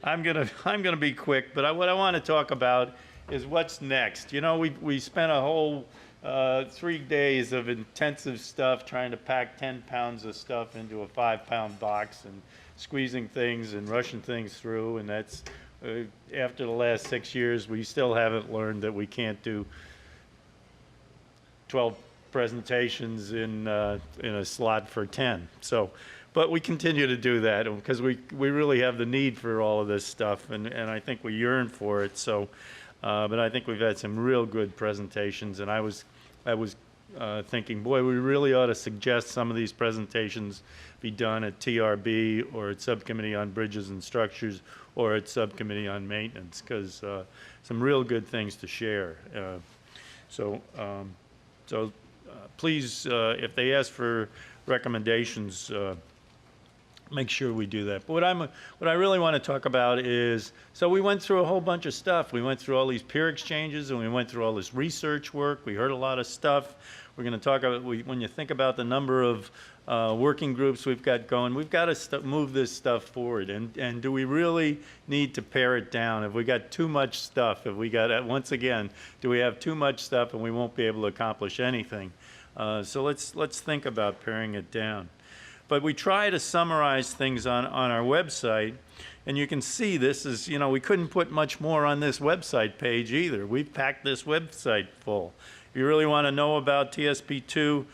I'm gonna be quick, but what I want to talk about is what's next. You know, we spent a whole 3 days of intensive stuff trying to pack 10 pounds of stuff into a 5-pound box and squeezing things and rushing things through. And that's after the last 6 years, we still haven't learned that we can't do 12 presentations in a slot for 10. So, but we continue to do that because we really have the need for all of this stuff, and I think we yearn for it. So, but I think we've had some real good presentations, and I was thinking, boy, we really ought to suggest some of these presentations be done at TRB or at Subcommittee on Bridges and Structures or at Subcommittee on Maintenance, because some real good things to share. So please, if they ask for recommendations, make sure we do that. But what I really want to talk about is, so we went through a whole bunch of stuff. We went through all these peer exchanges, and we went through all this research work. We heard a lot of stuff. We're going to talk about, when you think about the number of working groups we've got going, we've got to move this stuff forward. And do we really need to pare it down? Have we got too much stuff? Have we got, once again, do we have too much stuff and we won't be able to accomplish anything? So let's think about paring it down. But we try to summarize things on our website, and you can see this is, you know, we couldn't put much more on this website page either. We've packed this website full. If you really want to know about TSP2,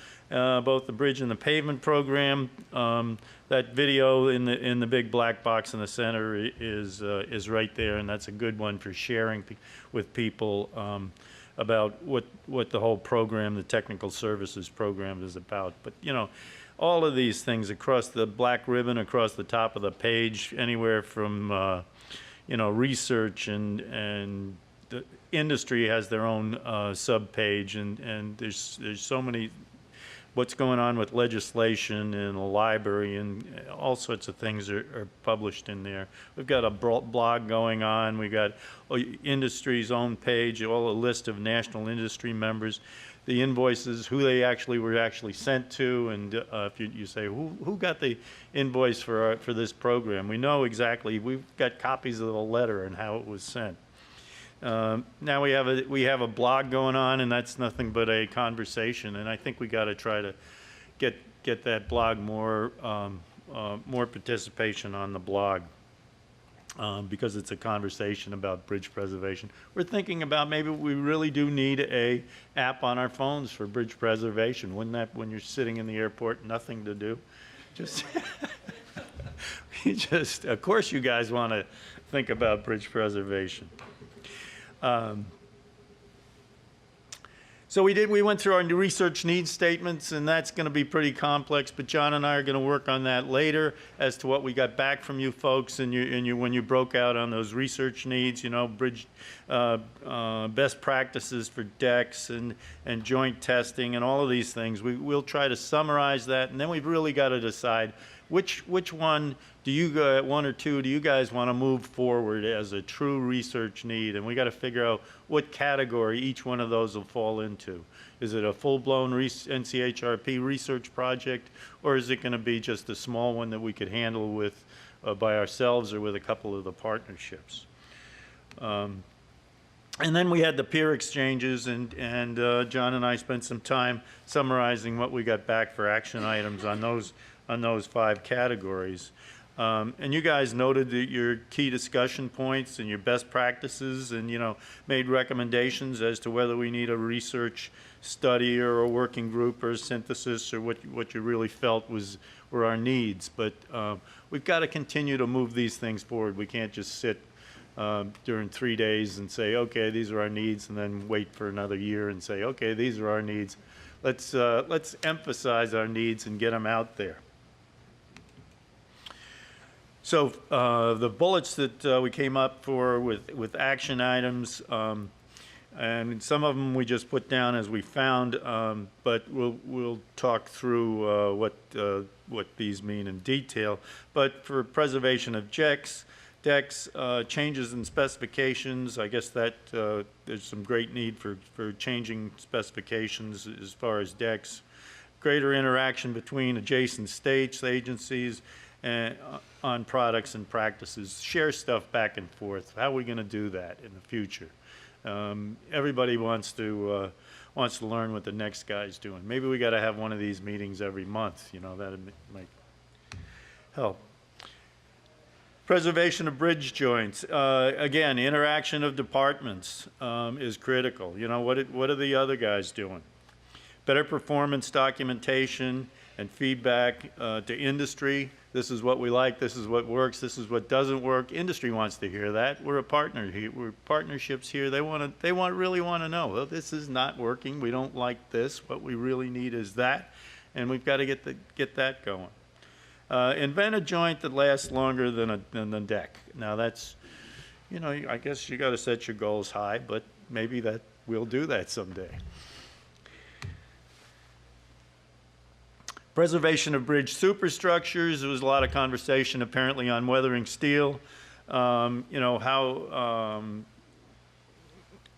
both the bridge and the pavement program, that video in the big black box in the center is right there, and that's a good one for sharing with people about what the whole program, the technical services program, is about. But you know, all of these things across the black ribbon, across the top of the page, anywhere from you know, research and the industry has their own sub-page, and there's so many, what's going on with legislation and the library and all sorts of things are published in there. We've got a blog going on. We've got industry's own page, all a list of national industry members, the invoices, who they were sent to, and if you say who got the invoice for this program, we know exactly. We've got copies of the letter and how it was sent. Now we have a blog going on, and that's nothing but a conversation. And I think we got to try to get that blog more participation on the blog, because it's a conversation about bridge preservation. We're thinking about maybe we really do need a app on our phones for bridge preservation. Wouldn't that, when you're sitting in the airport, nothing to do, just of course you guys want to think about bridge preservation. So we went through our research needs statements, and that's going to be pretty complex, but John and I are going to work on that later as to what we got back from you folks and when you broke out on those research needs, you know, bridge best practices for decks and joint testing and all of these things. We'll try to summarize that, and then we've really got to decide which one one or two do you guys want to move forward as a true research need, and we got to figure out what category each one of those will fall into. Is it a full-blown NCHRP research project, or is it going to be just a small one that we could handle with by ourselves or with a couple of the partnerships? And then we had the peer exchanges, and John and I spent some time summarizing what we got back for action items on those 5 categories. And you guys noted that your key discussion points and your best practices, and, you know, made recommendations as to whether we need a research study or a working group or a synthesis, or what you really felt were our needs. But we've got to continue to move these things forward. We can't just sit during 3 days and say, okay, these are our needs, and then wait for another year and say, okay, these are our needs. Let's emphasize our needs and get them out there. So the bullets that we came up for with action items, and some of them we just put down as we found, but we'll talk through what these mean in detail. But for preservation of decks, changes in specifications, I guess that there's some great need for changing specifications as far as decks. Greater interaction between adjacent states, agencies, and, on products and practices, share stuff back and forth. How are we going to do that in the future? Everybody wants to learn what the next guy's doing. Maybe we got to have one of these meetings every month. You know, that might help. Preservation of bridge joints. Again, interaction of departments is critical. You know, what are the other guys doing? Better performance documentation and feedback to industry. This is what we like, this is what works, this is what doesn't work. Industry wants to hear that. We're a partner here. We're partnerships here. They really want to know, well, this is not working. We don't like this. What we really need is that, and we've got to get that going. Invent a joint that lasts longer than the deck. Now that's, you know, I guess you got to set your goals high, but maybe we'll do that someday. Preservation of bridge superstructures. There was a lot of conversation apparently on weathering steel. You know, how,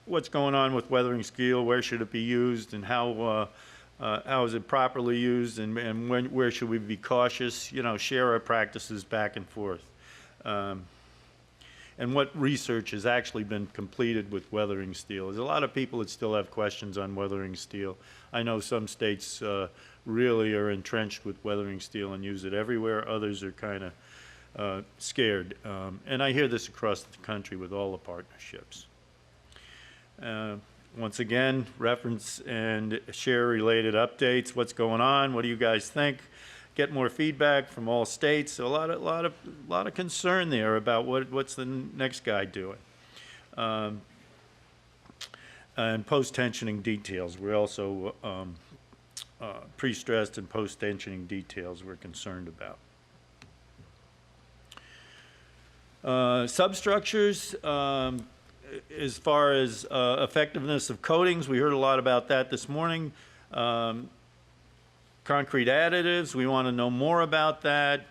what's going on with weathering steel, where should it be used, and how is it properly used, and where should we be cautious? You know, share our practices back and forth. And what research has actually been completed with weathering steel. There's a lot of people that still have questions on weathering steel. I know some states really are entrenched with weathering steel and use it everywhere. Others are kind of scared. And I hear this across the country with all the partnerships. Once again, reference and share related updates. What's going on? What do you guys think? Get more feedback from all states. So a lot of concern there about what's the next guy doing. And post-tensioning details. We're also pre-stressed and post-tensioning details we're concerned about. Substructures, as far as effectiveness of coatings, we heard a lot about that this morning. Concrete additives, we want to know more about that.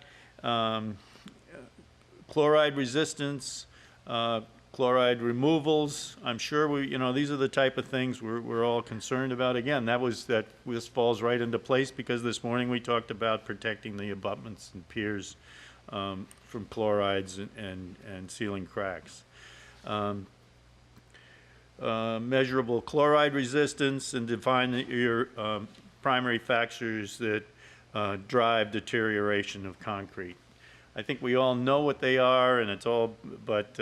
Chloride resistance, chloride removals. I'm sure you know, these are the type of things we're all concerned about. Again, this falls right into place because this morning we talked about protecting the abutments and piers from chlorides and sealing cracks. Measurable chloride resistance, and define your primary factors that drive deterioration of concrete. I think we all know what they are, and it's all, but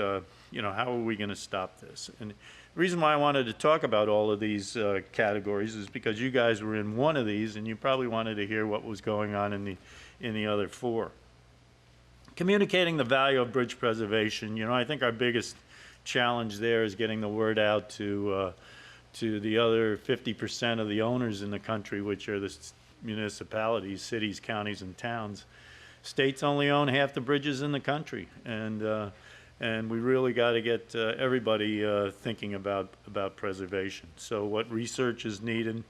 you know, how are we going to stop this? And the reason why I wanted to talk about all of these categories is because you guys were in one of these, and you probably wanted to hear what was going on in the other four. Communicating the value of bridge preservation. You know, I think our biggest challenge there is getting the word out to the other 50% of the owners in the country, which are the municipalities, cities, counties, and towns. States only own half the bridges in the country, and we really got to get everybody thinking about preservation. So, what research is needed?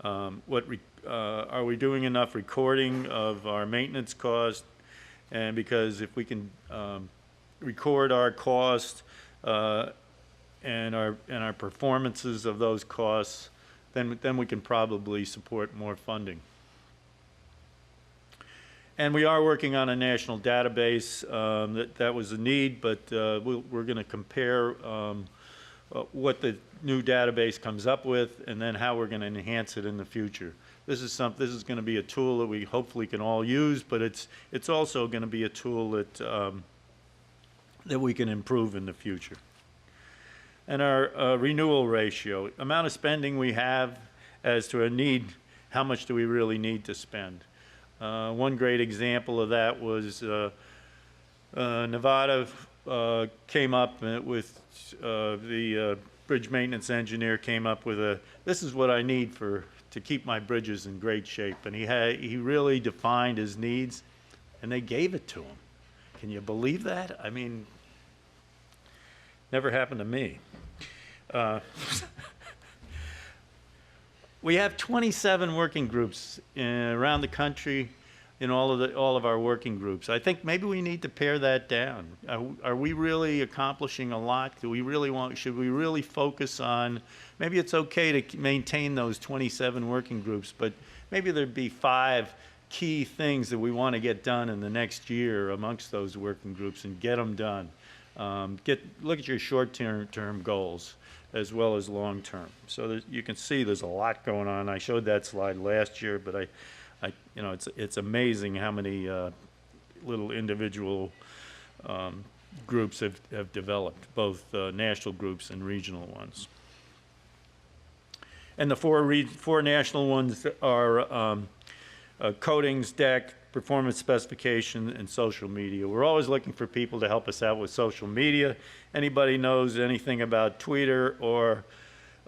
Are we doing enough recording of our maintenance cost? And because if we can record our cost and our performances of those costs, then we can probably support more funding. And we are working on a national database. That was a need, but we're going to compare what the new database comes up with, and then how we're going to enhance it in the future. This is going to be a tool that we hopefully can all use, but it's also going to be a tool that we can improve in the future. And our renewal ratio, amount of spending we have as to a need, how much do we really need to spend? One great example of that was Nevada came up with the bridge maintenance engineer came up with this is what I need to keep my bridges in great shape, and he really defined his needs, and they gave it to him. Can you believe that? I mean, never happened to me. We have 27 working groups around the country in all of our working groups. I think maybe we need to pare that down. Are we really accomplishing a lot? Should we really focus on, maybe it's okay to maintain those 27 working groups, but maybe there'd be 5 key things that we want to get done in the next year amongst those working groups and get them done. Look at your short-term goals as well as long-term. So you can see there's a lot going on. I showed that slide last year, but it's amazing how many little individual groups have developed, both national groups and regional ones. And the four national ones are coatings, deck, performance specification, and social media. We're always looking for people to help us out with social media. Anybody knows anything about Twitter or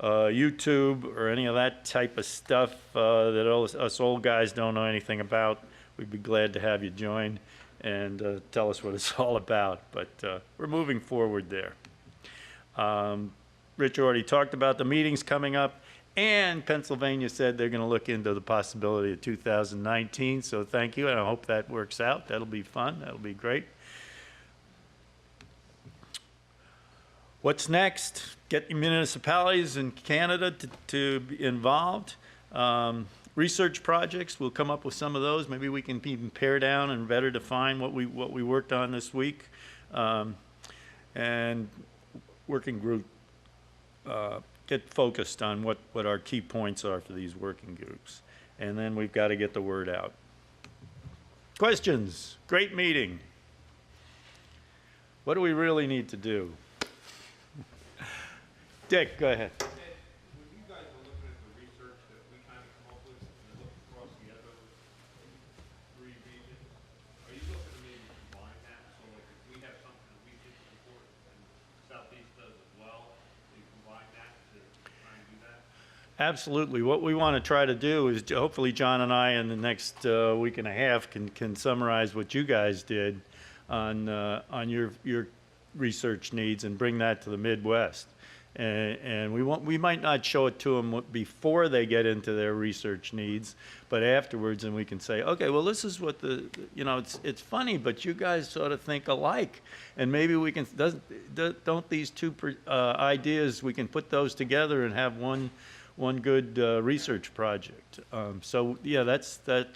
YouTube or any of that type of stuff that us old guys don't know anything about, we'd be glad to have you join and tell us what it's all about. But we're moving forward there. Rich already talked about the meetings coming up. And Pennsylvania said they're going to look into the possibility of 2019, so thank you, and I hope that works out. That'll be fun. That'll be great. What's next? Get municipalities in Canada to be involved. Research projects, we'll come up with some of those. Maybe we can even pare down and better define what we worked on this week. And working group, get focused on what our key points are for these working groups. And then we've got to get the word out. Questions? Great meeting. What do we really need to do? Dick, go ahead. When you guys are looking at the research that we kind of come up with and look across the other three regions, are you looking to maybe combine that? So like if we have something that we think is important and Southeast does as well, you combine that to try and do that? Absolutely. What we want to try to do is hopefully John and I in the next week and a half can summarize what you guys did on your research needs and bring that to the Midwest. And we might not show it to them before they get into their research needs, but afterwards, and we can say, okay, well, this is what it's funny, but you guys sort of think alike, and maybe we can don't these two ideas, we can put those together and have one good research project. So yeah,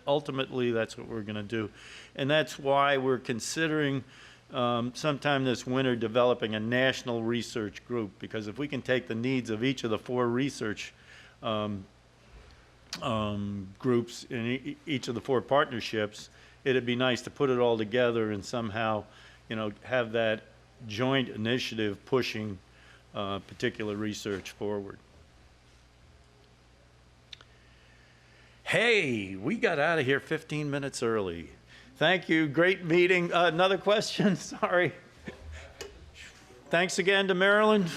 ultimately that's what we're going to do, and that's why we're considering sometime this winter developing a national research group, because if we can take the needs of each of the four research groups in each of the four partnerships, it'd be nice to put it all together and somehow, have that joint initiative pushing particular research forward. Hey, we got out of here 15 minutes early. Thank you. Great meeting. Another question? Sorry. Thanks again to Maryland.